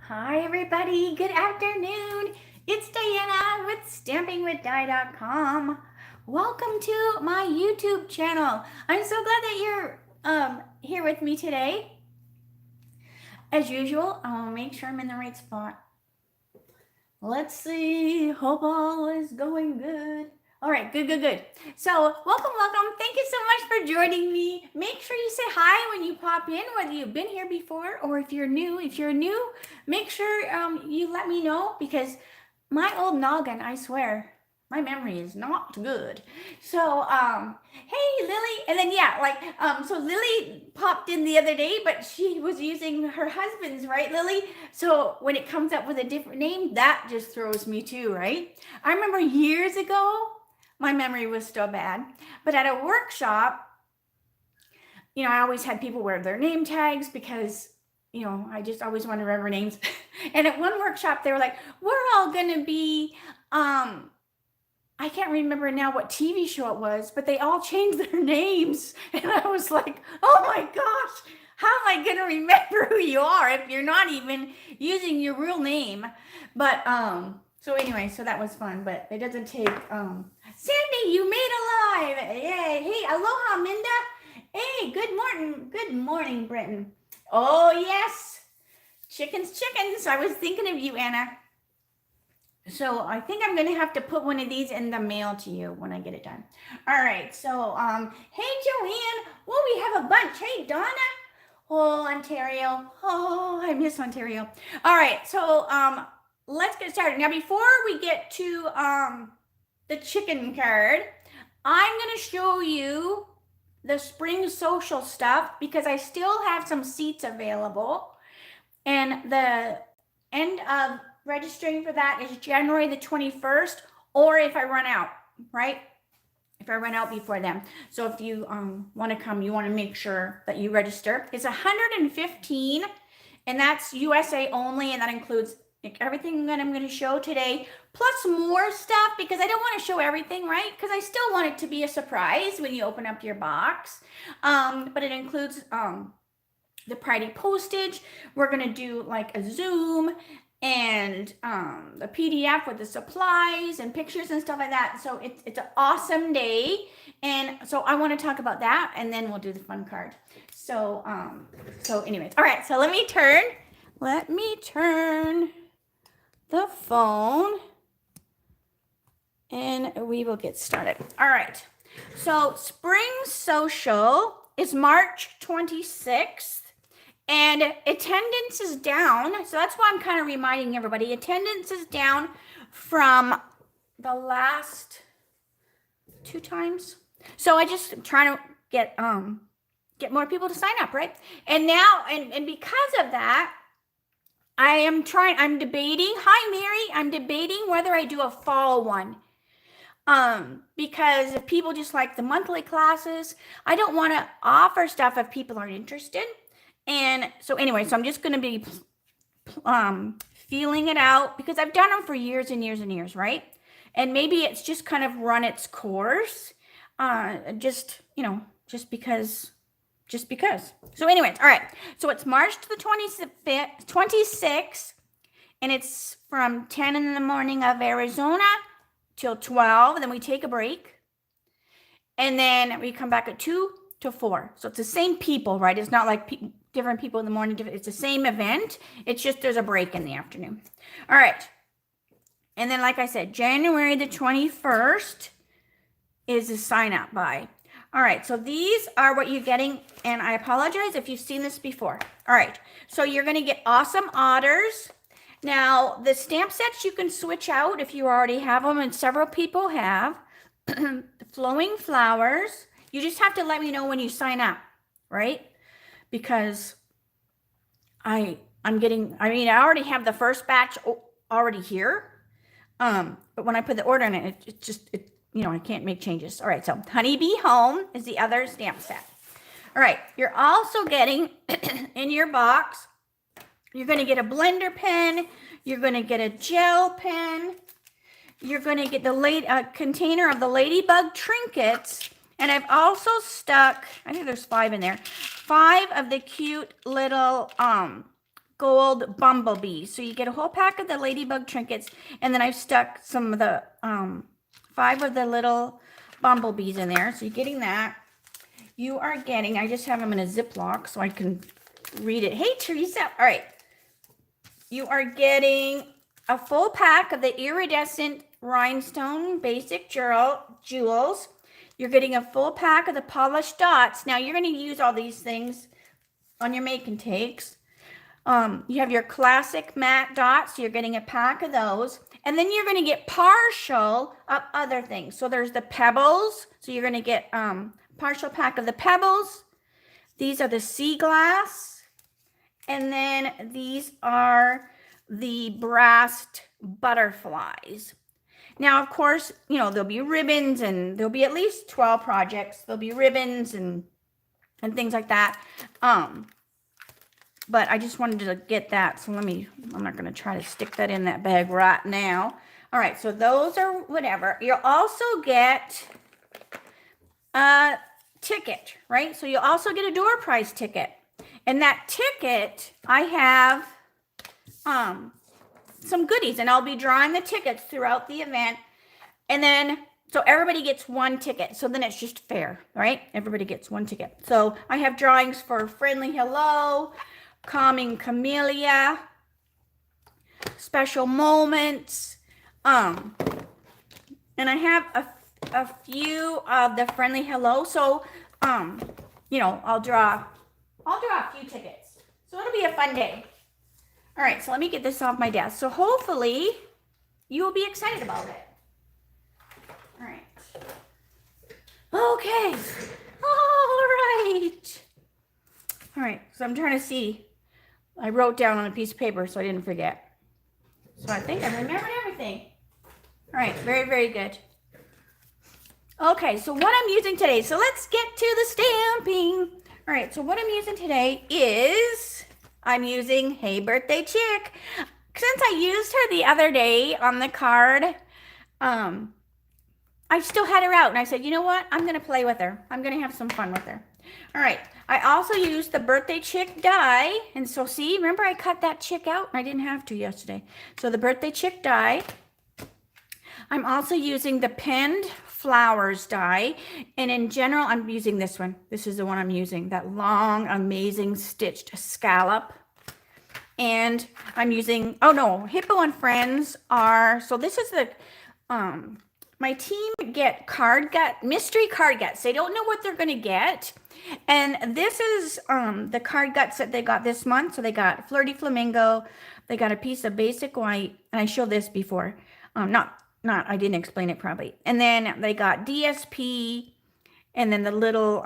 Hi everybody, good afternoon. It's Diana with stampingwithdie.com. Welcome to my YouTube channel. I'm so glad that you're here with me today. As usual, I'll make sure I'm in the right spot. Let's see. Hope all is going good. All right, good. So, welcome. Thank you so much for joining me. Make sure you say hi when you pop in, whether you've been here before or if you're new. If you're new, make sure you let me know because my old noggin, I swear, my memory is not good. So, hey Lily, and then so Lily popped in the other day, but she was using her husband's, right, Lily? So when it comes up with a different name, that just throws me too, right? I remember years ago, my memory was still bad, but at a workshop, I always had people wear their name tags because I just always wanted to remember names. And at one workshop, they were like, we're all going to be, I can't remember now what TV show it was, but they all changed their names. And I was like, oh my gosh, how am I going to remember who you are if you're not even using your real name? But, so anyway, so that was fun, but it doesn't take, Sandy, you made alive. Yay. Hey, aloha, Minda. Hey, good morning, Britton. Oh, yes. Chickens. I was thinking of you, Anna. So I think I'm going to have to put one of these in the mail to you when I get it done. All right. So, hey, Joanne. Well, we have a bunch. Hey, Donna. Oh, Ontario. Oh, I miss Ontario. All right. So, let's get started. Now, before we get to, the chicken card, I'm going to show you the spring social stuff because I still have some seats available. And the end of registering for that is January the 21st, or if I run out, right? If I run out before then. So if you want to come, you want to make sure that you register. It's $115, and that's USA only, and that includes everything that I'm going to show today, plus more stuff because I don't want to show everything, right? Because I still want it to be a surprise when you open up your box. But it includes the Priority postage. We're going to do like a Zoom and the PDF with the supplies and pictures and stuff like that. So it's an awesome day. And so I want to talk about that, and then we'll do the fun card. So anyways, all right. So let me turn the phone and we will get started. All right. So spring social is March 26th. And attendance is down. So that's why I'm kind of reminding everybody. Attendance is down from the last 2 times. So I just trying to get more people to sign up, right? And now, and because of that, I'm debating. Hi, Mary. I'm debating whether I do a fall one. Because if people just like the monthly classes, I don't want to offer stuff if people aren't interested. And so anyway, so I'm just going to be feeling it out because I've done them for years and years, right? And maybe it's just kind of run its course, just because. So anyways, all right. So it's March the 26th, and it's from 10 in the morning of Arizona till 12. And then we take a break. And then we come back at 2 to 4. So it's the same people, right? It's not like different people in the morning. It's the same event. It's just there's a break in the afternoon. All right. And then, like I said, January the 21st is the sign up by. All right. So these are what you're getting. And I apologize if you've seen this before. All right. So you're going to get awesome otters. Now, the stamp sets you can switch out if you already have them, and several people have. The flowing flowers. You just have to let me know when you sign up, right? Because I already have the first batch already here. But when I put the order in it, I can't make changes. All right, so Honeybee Home is the other stamp set. All right, you're also getting in your box, you're going to get a blender pen, you're going to get a gel pen, you're going to get the container of the Ladybug trinkets. And I've also stuck, I think there's 5 in there, 5 of the cute little gold bumblebees. So you get a whole pack of the ladybug trinkets, and then I've stuck some of the 5 of the little bumblebees in there. So you're getting that. You are getting, I just have them in a Ziploc so I can read it. Hey, Teresa. All right. You are getting a full pack of the iridescent rhinestone basic jewels. You're getting a full pack of the polished dots. Now, you're going to use all these things on your make and takes. You have your classic matte dots. So you're getting a pack of those. And then you're going to get partial of other things. So there's the pebbles. So you're going to get partial pack of the pebbles. These are the sea glass. And then these are the brassed butterflies. Now, of course, you know, there'll be ribbons, and there'll be at least 12 projects. There'll be ribbons and things like that. But I just wanted to get that. So I'm not going to try to stick that in that bag right now. All right, so those are whatever. You'll also get a ticket, right? So you'll also get a door prize ticket. And that ticket, I have some goodies, and I'll be drawing the tickets throughout the event. And then, so everybody gets one ticket. So then it's just fair, right? Everybody gets one ticket. So I have drawings for Friendly Hello, Calming Camellia, Special Moments. And I have a few of the Friendly Hello. So, you know, I'll draw a few tickets. So it'll be a fun day. All right, so let me get this off my desk. So hopefully you will be excited about it. All right. Okay. All right, so I'm trying to see. I wrote down on a piece of paper so I didn't forget. So I think I remembered everything. All right, very, very good. Okay, so what I'm using today. So let's get to the stamping. All right, so what I'm using today is I'm using Hey Birthday Chick. Since I used her the other day on the card, I still had her out, and I said, you know what? I'm going to play with her. I'm going to have some fun with her. All right, I also used the Birthday Chick die, and so see, remember I cut that chick out? I didn't have to yesterday. So the Birthday Chick die. I'm also using the pinned flowers die, and in general, I'm using this one. This is the one I'm using, that long, amazing stitched scallop. And I'm using, oh no, Hippo and Friends are, so this is the, my team get mystery card guts. They don't know what they're going to get. And this is the card guts that they got this month. So they got Flirty Flamingo. They got a piece of basic white. And I showed this before. I didn't explain it probably. And then they got DSP and then the little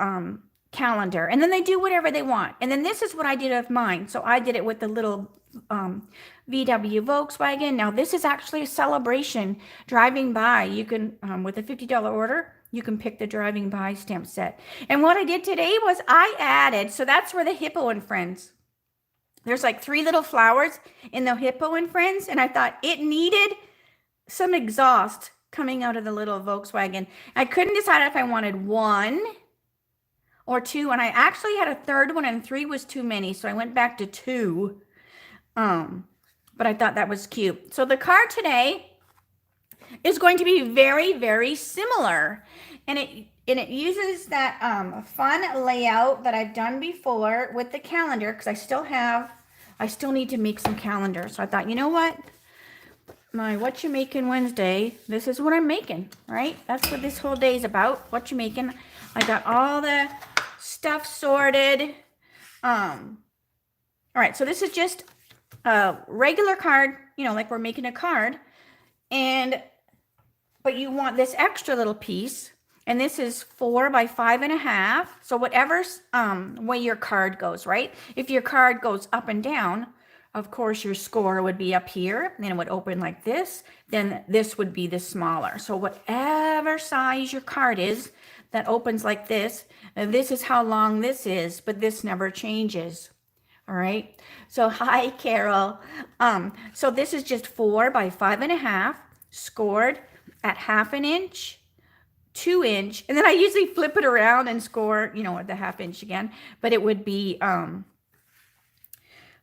calendar. And then they do whatever they want. And then this is what I did with mine. So I did it with the little VW Volkswagen. Now this is actually a celebration. Driving by, you can, with a $50 order, you can pick the driving by stamp set. And what I did today was I added, so that's where the Hippo and Friends. There's like 3 little flowers in the Hippo and Friends. And I thought it needed some exhaust coming out of the little Volkswagen. I couldn't decide if I wanted 1 or 2. And I actually had a 3rd one, and 3 was too many. So I went back to 2. But I thought that was cute. So the card today is going to be very, very similar. And it uses that fun layout that I've done before with the calendar, because I still need to make some calendars. So I thought, you know what? My What You Making Wednesday, this is what I'm making, right? That's what this whole day is about. What you making? I got all the stuff sorted. All right, so this is just a regular card, you know, like we're making a card. But you want this extra little piece, and this is 4 by 5.5. So whatever way your card goes, right? If your card goes up and down, of course, your score would be up here, and then it would open like this. Then this would be the smaller. So whatever size your card is that opens like this, this is how long this is, but this never changes. All right. So hi, Carol. So this is just 4 by 5.5, scored at 1/2 inch, 2 inch, and then I usually flip it around and score, you know, at the 1/2 inch again. But it would be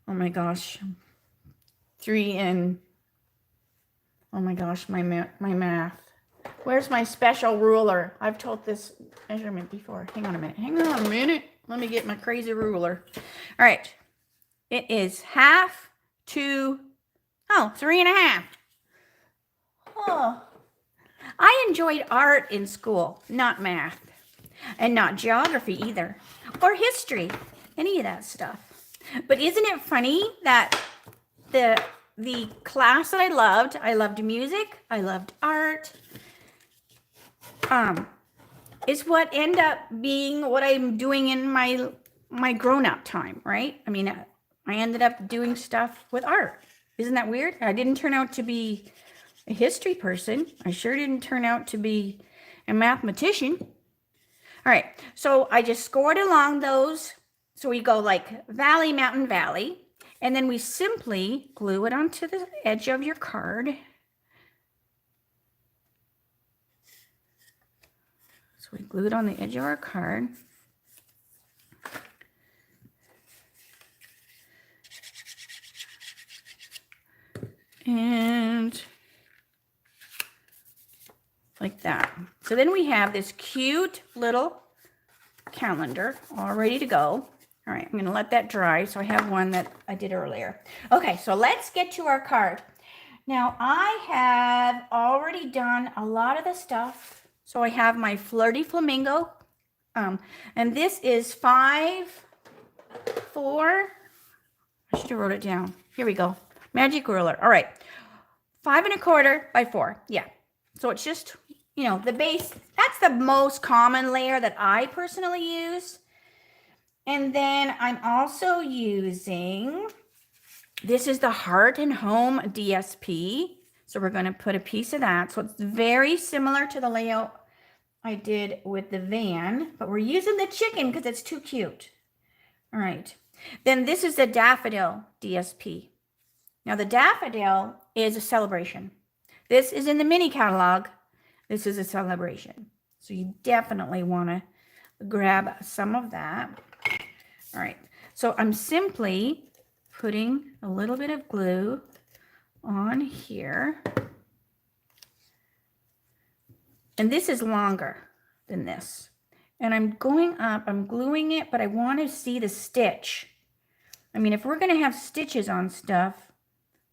Oh my gosh. 3 and, oh my gosh, my math. Where's my special ruler? I've told this measurement before. Hang on a minute. Hang on a minute. Let me get my crazy ruler. All right. It is 1/2 to, 3.5. Oh. I enjoyed art in school, not math. And not geography either. Or history. Any of that stuff. But isn't it funny that the class that I loved music, I loved art, is what ended up being what I'm doing in my grown-up time, right? I mean, I ended up doing stuff with art. Isn't that weird? I didn't turn out to be a history person. I sure didn't turn out to be a mathematician. All right, so I just scored along those. So we go like valley, mountain, valley, and then we simply glue it onto the edge of your card. So we glue it on the edge of our card. And like that. So then we have this cute little calendar all ready to go. All right, I'm going to let that dry. So I have one that I did earlier. Okay, so let's get to our card. Now I have already done a lot of the stuff. So I have my Flirty Flamingo. And this is 5, 4. I should have wrote it down. Here we go. Magic ruler. All right. 5 1/4 by 4. Yeah. So it's just, you know, the base. That's the most common layer that I personally use. And then I'm also using, this is the Heart and Home DSP. So we're going to put a piece of that. So it's very similar to the layout I did with the van, but we're using the chicken because it's too cute. All right. Then this is the Daffodil DSP. Now the daffodil is a celebration. This is in the mini catalog. This is a celebration. So you definitely want to grab some of that. All right. So I'm simply putting a little bit of glue on here. And this is longer than this. And I'm going up, I'm gluing it, but I want to see the stitch. I mean, if we're going to have stitches on stuff,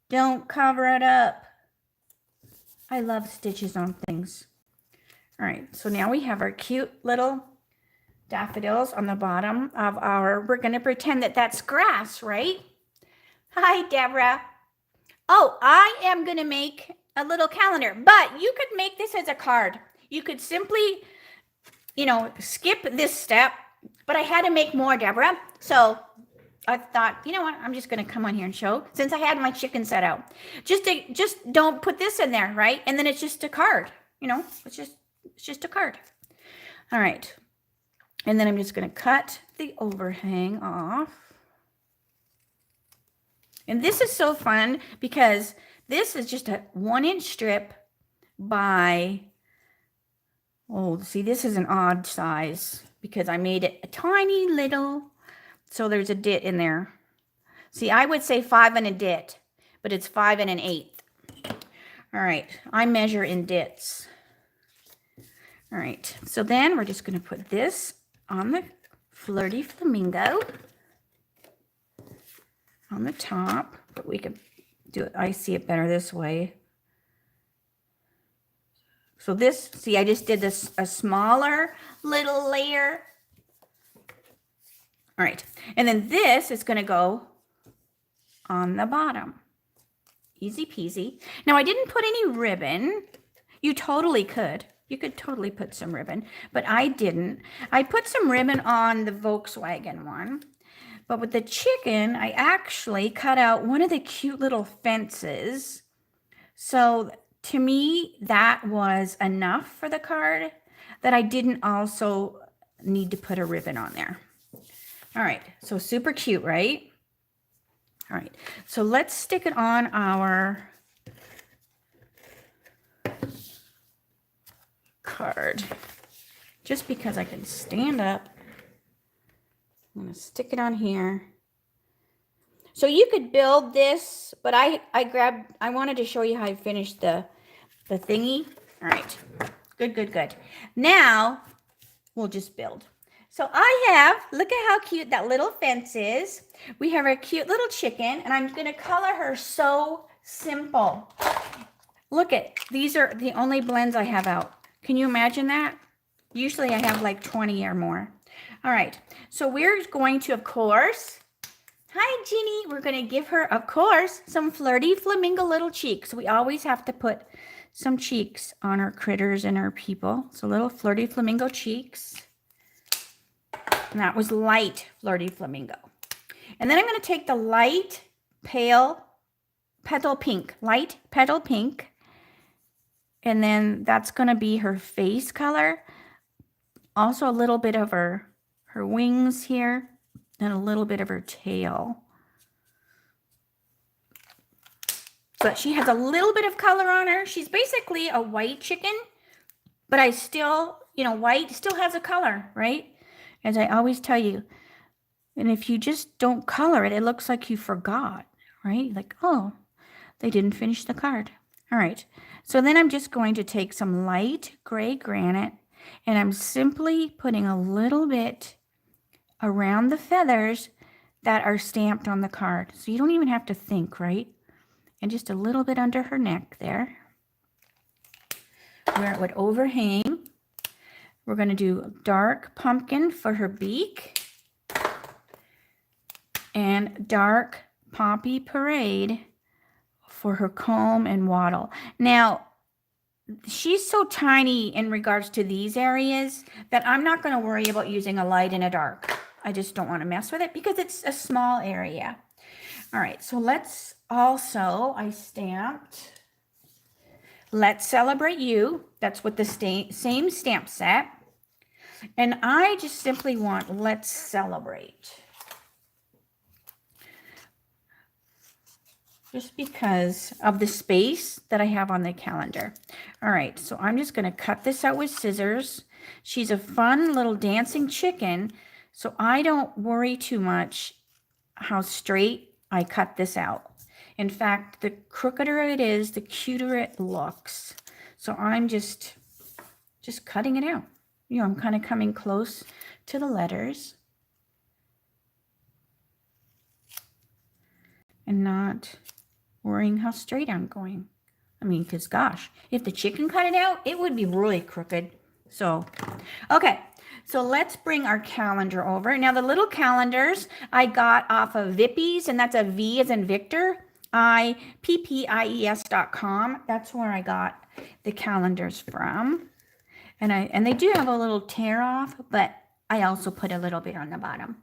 don't cover it up. I love stitches on things. All right, so now we have our cute little daffodils on the bottom of our, we're going to pretend that that's grass, right? Hi, Deborah. Oh, I am going to make a little calendar, but you could make this as a card. You could simply, you know, skip this step, but I had to make more, Deborah. So I thought, you know what, I'm just going to come on here and show, since I had my chicken set out. Just don't put this in there, right? And then it's just a card, you know, it's just a card. All right. And then I'm just going to cut the overhang off. And this is so fun because this is just a 1-inch strip by, oh, see, this is an odd size because I made it a tiny little, so there's a dit in there. See, I would say 5 and a dit, but it's 5 and 1/8. All right, I measure in dits. All right, so then we're just going to put this on the Flirty Flamingo on the top, but we could do it. I see it better this way. So this, see, I just did this a smaller little layer. All right, and then this is going to go on the bottom. Easy peasy. Now I didn't put any ribbon. You totally could. You could totally put some ribbon, but I didn't. I put some ribbon on the Volkswagen one, but with the chicken, I actually cut out one of the cute little fences. So to me, that was enough for the card that I didn't also need to put a ribbon on there. All right, so super cute, right? All right, so let's stick it on our card. Just because I can stand up, I'm going to stick it on here. So you could build this, but I wanted to show you how I finished the thingy. All right, good. Now we'll just build. So I have, look at how cute that little fence is. We have our cute little chicken, and I'm gonna color her so simple. Look at, these are the only blends I have out. Can you imagine that? Usually I have like 20 or more. All right, so we're going to, of course, hi Jeannie, we're gonna give her, of course, some flirty flamingo little cheeks. We always have to put some cheeks on our critters and our people. So little flirty flamingo cheeks. And that was light flirty flamingo. And then I'm gonna take the light pale petal pink, light petal pink. And then that's gonna be her face color. Also a little bit of her wings here and a little bit of her tail. But she has a little bit of color on her. She's basically a white chicken, but I still, you know, white still has a color, right? As I always tell you. And if you just don't color it, it looks like you forgot, right? Like, oh, they didn't finish the card. All right. So then I'm just going to take some light gray granite, and I'm simply putting a little bit around the feathers that are stamped on the card. So you don't even have to think, right? And just a little bit under her neck there, where it would overhang. We're going to do dark pumpkin for her beak and dark poppy parade for her comb and wattle. Now, she's so tiny in regards to these areas that I'm not going to worry about using a light and a dark. I just don't want to mess with it because it's a small area. All right, so let's also, I stamped Let's Celebrate You. That's with the same stamp set. And I just simply want Let's Celebrate. Just because of the space that I have on the calendar. All right, so I'm just going to cut this out with scissors. She's a fun little dancing chicken, so I don't worry too much how straight I cut this out. In fact, the crookeder it is, the cuter it looks. So I'm just cutting it out. You know, I'm kind of coming close to the letters and not worrying how straight I'm going. I mean, because gosh, if the chicken cut it out, it would be really crooked. So, okay. So let's bring our calendar over. Now the little calendars I got off of Vippies, and that's a V as in Victor, ippies.com. That's where I got the calendars from. And they do have a little tear off, but I also put a little bit on the bottom.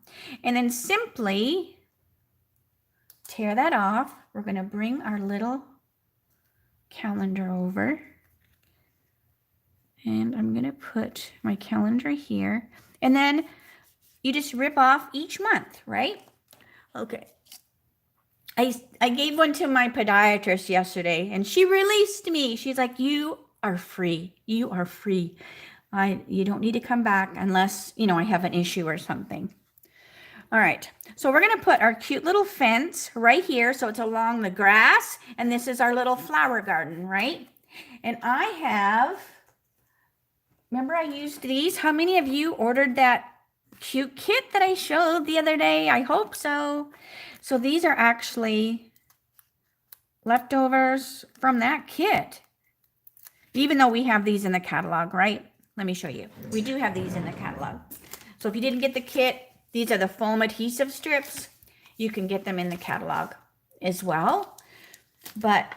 And then simply tear that off. We're going to bring our little calendar over. And I'm going to put my calendar here. And then you just rip off each month, right? Okay. I gave one to my podiatrist yesterday, and she released me. She's like, you are free. You are free. You don't need to come back unless, you know, I have an issue or something. All right. So we're going to put our cute little fence right here. So it's along the grass. And this is our little flower garden, right? And I have... Remember I used these? How many of you ordered that cute kit that I showed the other day? I hope so. So these are actually leftovers from that kit. Even though we have these in the catalog, right? Let me show you. We do have these in the catalog. So if you didn't get the kit, these are the foam adhesive strips. You can get them in the catalog as well. But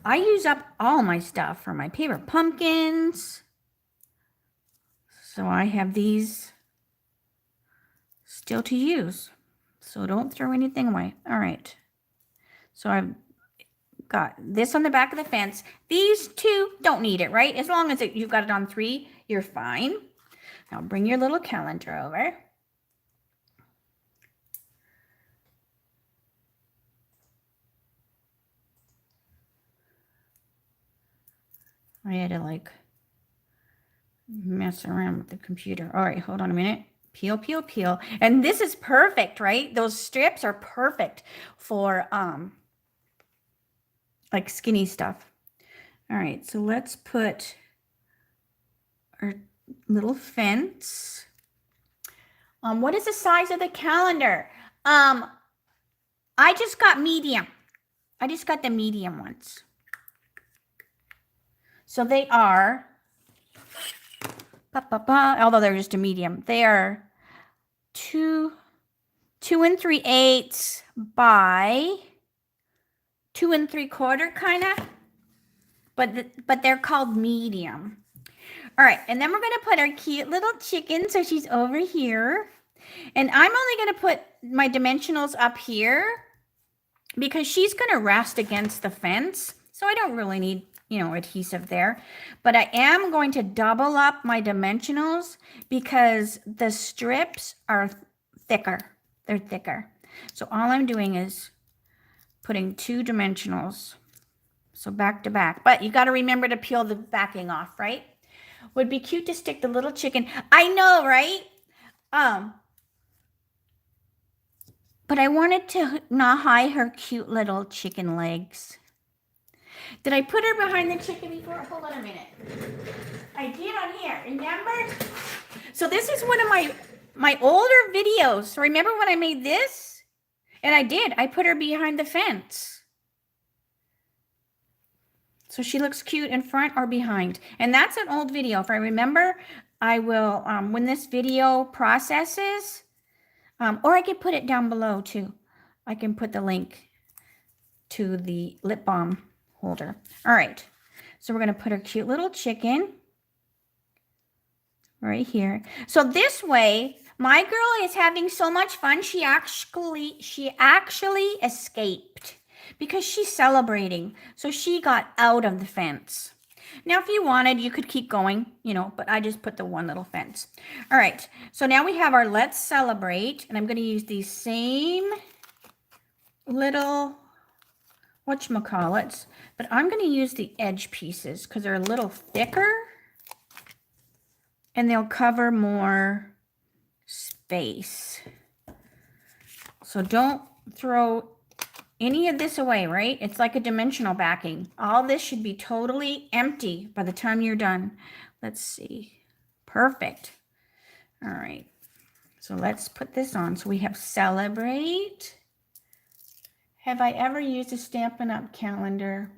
I use up all my stuff for my paper pumpkins. So I have these still to use. So don't throw anything away. All right. So I've got this on the back of the fence. These two don't need it, right? As long as you've got it on 3, you're fine. Now bring your little calendar over. I had to like mess around with the computer. All right, hold on a minute. Peel, peel, peel. And this is perfect, right? Those strips are perfect for like skinny stuff. All right, so let's put our little fence. What is the size of the calendar? I just got medium. I just got the medium ones. So they are, although they're just a medium, they are 2 3/8 by 2 3/4 kind of, but they're called medium. All right, and then we're gonna put our cute little chicken, so she's over here. And I'm only gonna put my dimensionals up here because she's gonna rest against the fence. So I don't really need, you know, adhesive there. But I am going to double up my dimensionals because the strips are thicker. They're thicker. So all I'm doing is putting 2 dimensionals. So back to back. But you got to remember to peel the backing off, right? Would be cute to stick the little chicken. I know, right? But I wanted to not hide her cute little chicken legs. Did I put her behind the chicken before? Hold on a minute. I did on here, remember? So this is one of my older videos. Remember when I made this? And I did. I put her behind the fence. So she looks cute in front or behind. And that's an old video. If I remember, I will, when this video processes, or I could put it down below too. I can put the link to the lip balm holder. All right. So we're going to put our cute little chicken right here. So this way, my girl is having so much fun. She actually escaped because she's celebrating. So she got out of the fence. Now, if you wanted, you could keep going, you know, but I just put the one little fence. All right. So now we have our Let's Celebrate, and I'm going to use these same little whatchamacallits, but I'm going to use the edge pieces because they're a little thicker and they'll cover more space. So don't throw any of this away, right? It's like a dimensional backing. All this should be totally empty by the time you're done. Let's see. Perfect. All right. So let's put this on. So we have Celebrate. Have I ever used a Stampin' Up! Calendar?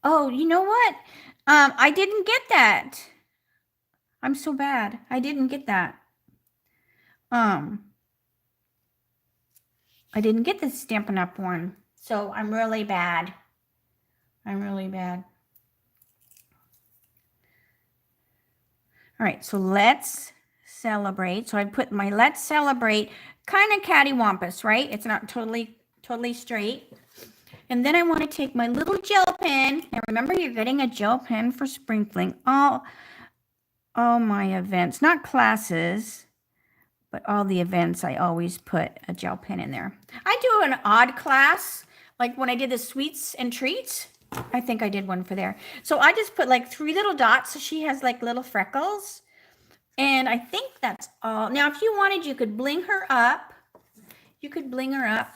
Oh, you know what? I didn't get that. I'm so bad. I didn't get that. I didn't get the Stampin' Up! One. So I'm really bad. I'm really bad. All right, so let's celebrate. So I put my Let's Celebrate kind of cattywampus, right? It's not totally straight. And then I want to take my little gel pen. And remember, you're getting a gel pen for sprinkling all my events, not classes, but all the events. I always put a gel pen in there. I do an odd class, like when I did the sweets and treats. I think I did one for there. So I just put like 3 little dots. So she has like little freckles. And I think that's all. Now, if you wanted, you could bling her up. You could bling her up.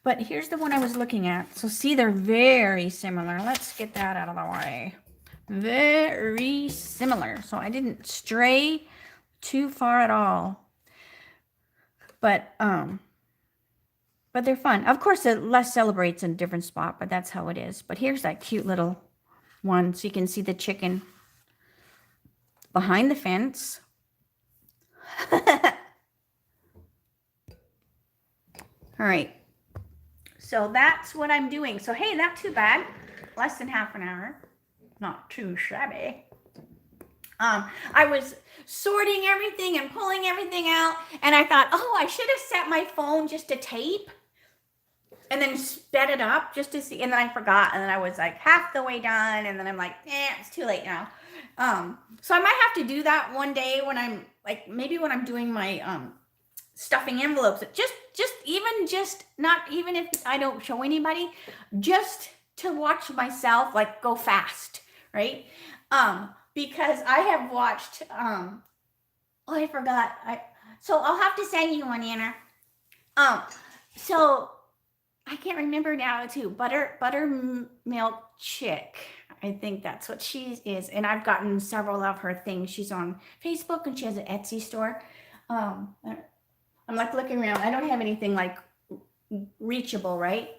But here's the one I was looking at. So see, they're very similar. Let's get that out of the way. Very similar. So I didn't stray too far at all. But they're fun. Of course, the Let's Celebrate's in a different spot, but that's how it is. But here's that cute little one. So you can see the chicken behind the fence. All right. So that's what I'm doing. So, hey, not too bad. Less than half an hour. Not too shabby. I was sorting everything and pulling everything out, and I thought, oh, I should have set my phone just to tape and then sped it up just to see, and then I forgot, and then I was like half the way done, and then I'm like, it's too late now. So I might have to do that one day when I'm like, maybe when I'm doing my stuffing envelopes, not even if I don't show anybody, just to watch myself like go fast, right? Because I have watched Oh, I forgot. So I'll have to send you one, Anna. So I can't remember now too. Buttermilk Chick. I think that's what she is. And I've gotten several of her things. She's on Facebook and she has an Etsy store. Um, I'm like looking around. I don't have anything like reachable, right?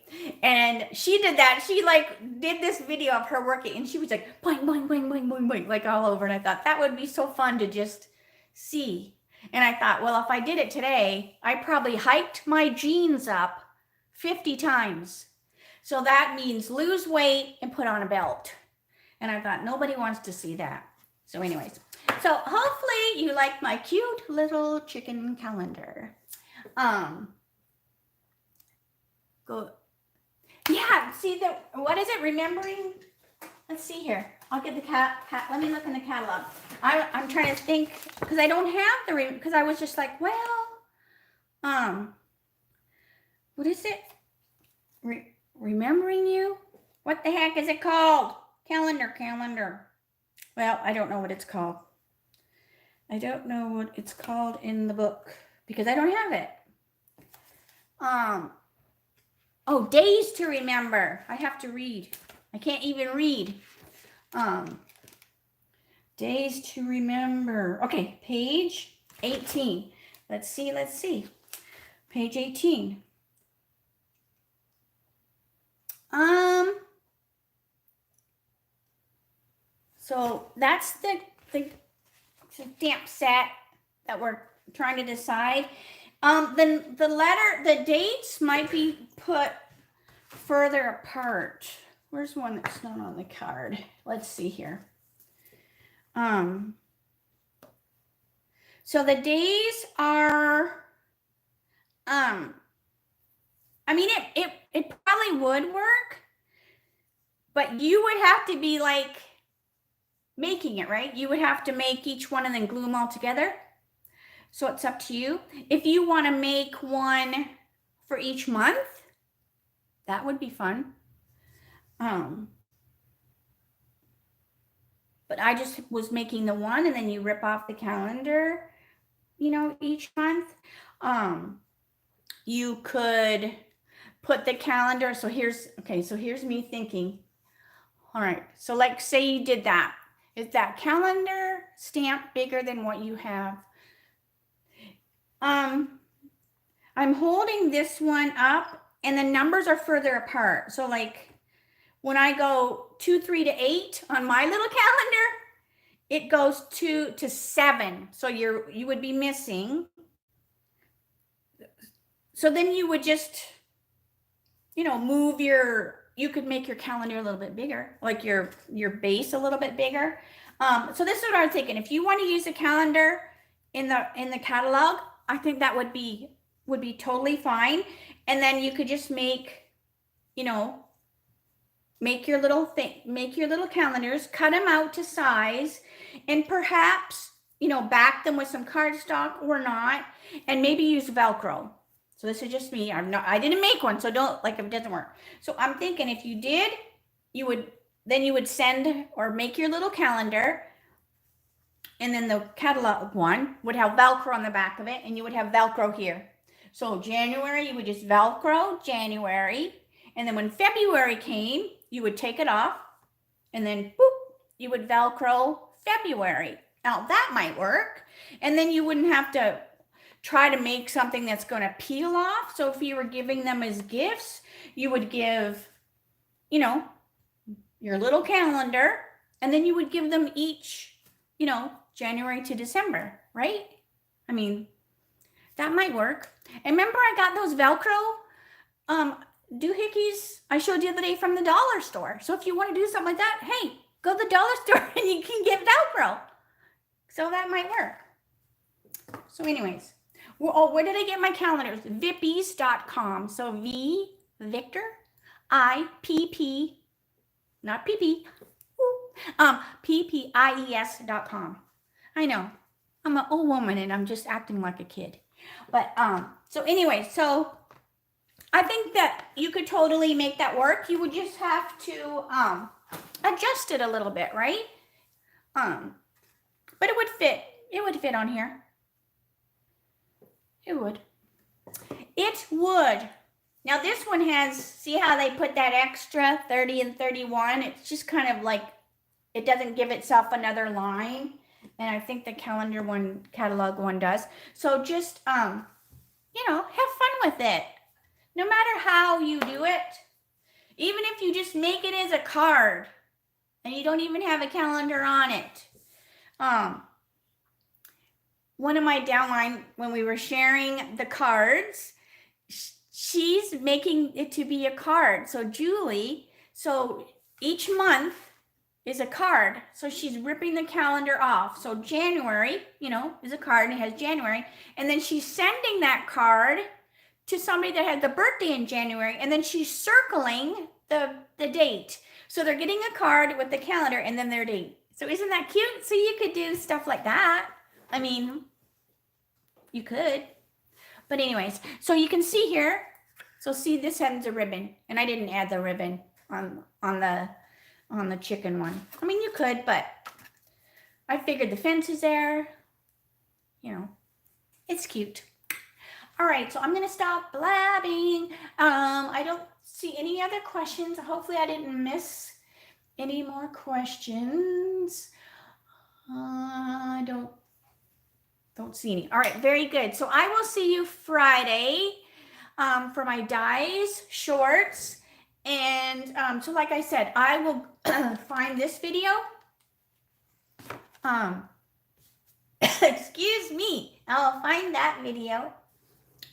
And she did that. She like did this video of her working and she was like boing, boing, boing, boing, boing, boing, like all over. And I thought that would be so fun to just see. And I thought, well, if I did it today, I probably hiked my jeans up 50 times. So that means lose weight and put on a belt. And I thought nobody wants to see that. So anyways, so hopefully you like my cute little chicken calendar. Go. Yeah, see what is it? Remembering? Let's see here. I'll get the cat. Let me look in the catalog. I'm trying to think because I don't have because I was just like, well, what is it? Remembering you? What the heck is it called? Calendar. Well, I don't know what it's called. I don't know what it's called in the book because I don't have it. Oh, days to remember. I have to read. I can't even read. Days to remember. Okay, page 18. Let's see. Page 18. So that's the stamp set that we're trying to decide. Then the dates might be put further apart. Where's one that's not on the card? Let's see here. So the days are, I mean, it probably would work, but you would have to be like making it, right? You would have to make each one and then glue them all together. So it's up to you. If you want to make one for each month, that would be fun. But I just was making the one and then you rip off the calendar, each month. You could put the calendar. So here's me thinking. All right. So like say you did that. Is that calendar stamp bigger than what you have? I'm holding this one up and the numbers are further apart. So like when I go 2, 3 to 8 on my little calendar, it goes 2 to 7. So you would be missing. So then you would just, move you could make your calendar a little bit bigger, like your base a little bit bigger. So this is what I'm thinking. If you want to use a calendar in the catalog, I think that would be totally fine. And then you could just make your little calendars, cut them out to size, and perhaps, back them with some cardstock or not, and maybe use Velcro. So this is just me. I didn't make one, so don't if it doesn't work. So I'm thinking if you did, you would send or make your little calendar, and then the catalog one would have Velcro on the back of it, and you would have Velcro here. So January, you would just Velcro January, and then when February came, you would take it off, and then boop, you would Velcro February. Now that might work, and then you wouldn't have to try to make something that's going to peel off. So if you were giving them as gifts, you would give, your little calendar, and then you would give them each, January to December, right? I mean, that might work. And remember I got those Velcro doohickeys I showed you the other day from the dollar store. So if you want to do something like that, hey, go to the dollar store and you can get Velcro. So that might work. So anyways, where did I get my calendars? Vippies.com. So V, Victor, I, P, not PP, PPIES.com. I know, I'm an old woman and I'm just acting like a kid. But, so anyway, so I think that you could totally make that work. You would just have to, adjust it a little bit, right? But it would fit on here. It would. It would. Now this one has, see how they put that extra 30 and 31? It's just kind of like, it doesn't give itself another line. And I think the calendar one, catalog one does. So just, you know, have fun with it. No matter how you do it, even if you just make it as a card and you don't even have a calendar on it. One of my downline, when we were sharing the cards, she's making it to be a card. So Julie, so each month is a card. So she's ripping the calendar off. So January, you know, is a card and it has January. And then she's sending that card to somebody that had the birthday in January. And then she's circling the date. So they're getting a card with the calendar and then their date. So isn't that cute? So you could do stuff like that. I mean, you could. But anyways, so you can see here. So see, this has a ribbon. And I didn't add the ribbon on the chicken one. I mean, you could, but I figured the fence is there. You know, it's cute. All right, so I'm going to stop blabbing. I don't see any other questions. Hopefully I didn't miss any more questions. I don't see any. All right, very good. So I will see you Friday for my dies, shorts. And so like I said, I will find this video. Excuse me. I'll find that video.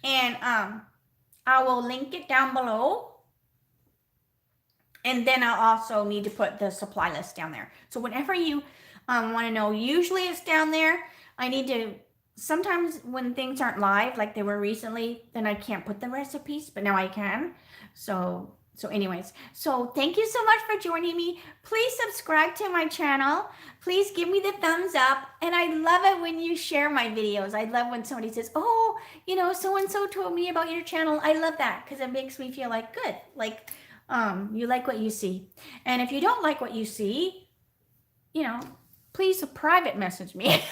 And I will link it down below. And then I'll also need to put the supply list down there. So whenever you want to know, usually it's down there. I need to, sometimes when things aren't live, like they were recently, then I can't put the recipes, but now I can. So anyways, so thank you so much for joining me. Please subscribe to my channel. Please give me the thumbs up. And I love it when you share my videos. I love when somebody says, oh, you know, so-and-so told me about your channel. I love that because it makes me feel like good. Like you like what you see. And if you don't like what you see, you know, please private message me.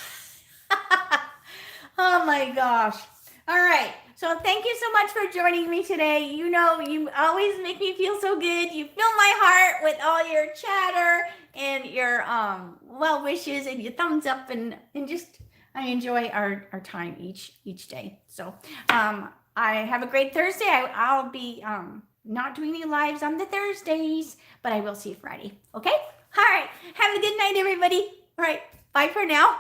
Oh my gosh. All right. So thank you so much for joining me today. You know, you always make me feel so good. You fill my heart with all your chatter and your well wishes and your thumbs up and just I enjoy our time each day. So I have a great Thursday. I'll be not doing any lives on the Thursdays, but I will see you Friday. Okay? All right. Have a good night, everybody. All right. Bye for now.